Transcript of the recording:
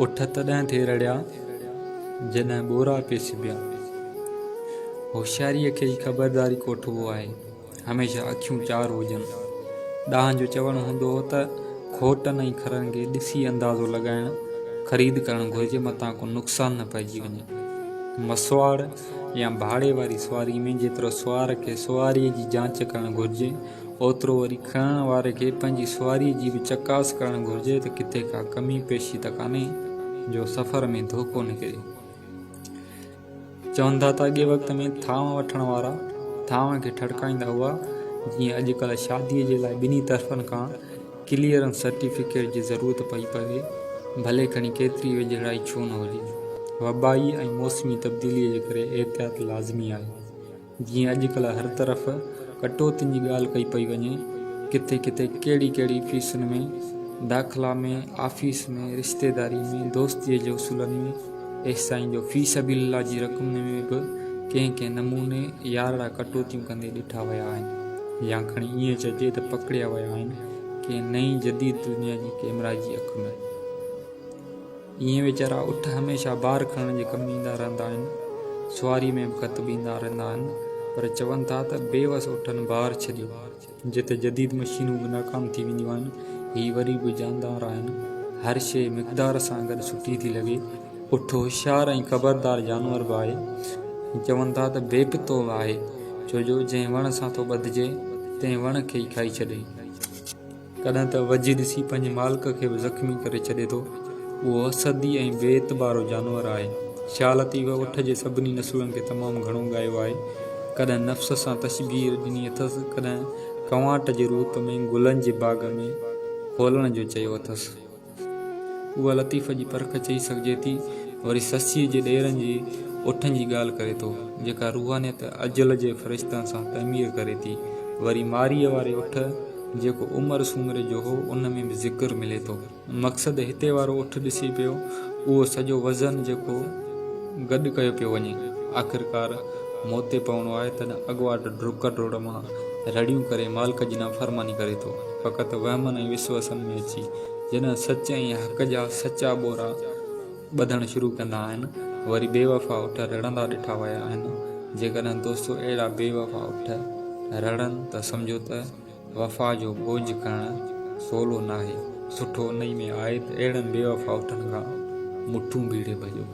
उठ तॾहिं थे रड़िया जॾहिं ॿोरा पे सिबिया। होशियारीअ खे ई ख़बरदारी कोठबो आहे, हमेशह अखियूं चार हुजनि। ॾांहं जो चवणु हूंदो हो त खोटनि ऐं खरनि खे ॾिसी अंदाज़ो लॻाइणु ख़रीद करणु घुरिजे, मथां को नुक़सानु न पइजी वञे। मसवाड़ या भाड़े वारी सुवारी में जेतिरो सुवार खे सुवारीअ जी जांच करणु घुरिजे, ओतिरो वरी खणण वारे खे पंहिंजी सुवारीअ जी बि चकास करणु घुरिजे त किथे का कमी पेशी त कान्हे जो सफ़र में धोखो निकिरे। चवंदा त अॻे वक़्त में थांव वठण वारा थांव खे ठड़काईंदा हुआ, जीअं अॼुकल्ह शादीअ जे लाइ ॿिन्ही तरफ़नि खां क्लियरेंस सर्टिफिकेट जी ज़रूरत पई पवे, भले खणी केतिरी वेझड़ाई छो न हुजे। वबाई ऐं मौसमी तब्दीलीअ जे करे एहतियात लाज़मी आहे। जीअं अॼुकल्ह हर तरफ़ कटौतियुनि जी ॻाल्हि कई पई वञे, किथे किथे कहिड़ी कहिड़ी फीसुनि में, दाख़िला में, आफ़ीस में, रिश्तेदारी में, दोस्तीअ जे उसूलनि में, ऐं जो फ़ी सबीलिल्लाह जी रक़म में बि कंहिं कंहिं नमूने यारड़ा कटौतियूं कंदे ॾिठा विया आहिनि, या खणी ईअं चइजे त पकड़िया विया आहिनि कंहिं नई जदीद दुनिया जी कैमरा जी अख में। ईअं वीचारा उठ हमेशह बार खणण जे कमु ईंदा रहंदा आहिनि, सुवारी में बि ख़त ईंदा रहंदा आहिनि, पर चवनि था त बेवस उठनि बार छॾियो। जिते जदीद मशीनूं बि नाकाम थी वेंदियूं आहिनि, ही वरी बि जानदार आहिनि। हर शइ मिक़दार सां गॾु सुठी थी लॻे। उठ होशियार ऐं ख़बरदार जानवर बि आहे। चवनि था त बेपितो बि आहे, छोजो जंहिं वण सां थो ॿधिजे तंहिं वण खे ई खाई छॾे। कॾहिं त वझ ॾिसी पंहिंजे मालिक खे बि ज़ख़्मी करे छॾे थो। उहो असदी ऐं बेएतबारो जानवर आहे। छा लतीफ़ उठ जे सभिनी नसुलनि खे तमामु घणो ॻायो आहे। कॾहिं नफ़्स सां तशबीह ॾिनी अथसि, कॾहिं कवांट जे रूप में गुलनि जे बाग़ में खोलण जो चयो अथसि। उहा लतीफ़ जी परख चई सघिजे थी। वरी ससीअ जे ॾेरनि जी उठनि जी ॻाल्हि करे थो, जेका रूहानियत अजल जे फ़रिश्तनि सां तमीर करे थी। वरी मारीअ वारे उठ जेको उमिरि सूमिरि जो हो, उन में बि ज़िक्र मिले थो। मक़सदु हिते वारो उठ ॾिसी पियो, उहो सॼो वज़न जेको गॾु कयो पियो वञे। आख़िरकार मोते पवणो आहे, तॾहिं अॻुवाट डुक डोड़ मां रड़ियूं करे मालिक जी नाफ़रमानी करे थो, फ़क़ति वहमनि ऐं विश्वसनि में अची। जॾहिं सच ऐं हक़ जा सचा ॿोरा ॿधणु शुरू कंदा आहिनि, वरी बेवफ़ा उठ रड़ंदा ॾिठा विया आहिनि। जेकॾहिं दोस्तो अहिड़ा बेवफ़ा उठ रड़नि त सम्झो त वफ़ा जो बोझ खणणु सवलो नाहे। सुठो उन में आहे त अहिड़नि बेवफ़ा उठनि खां मुठूं भीड़े भॼो।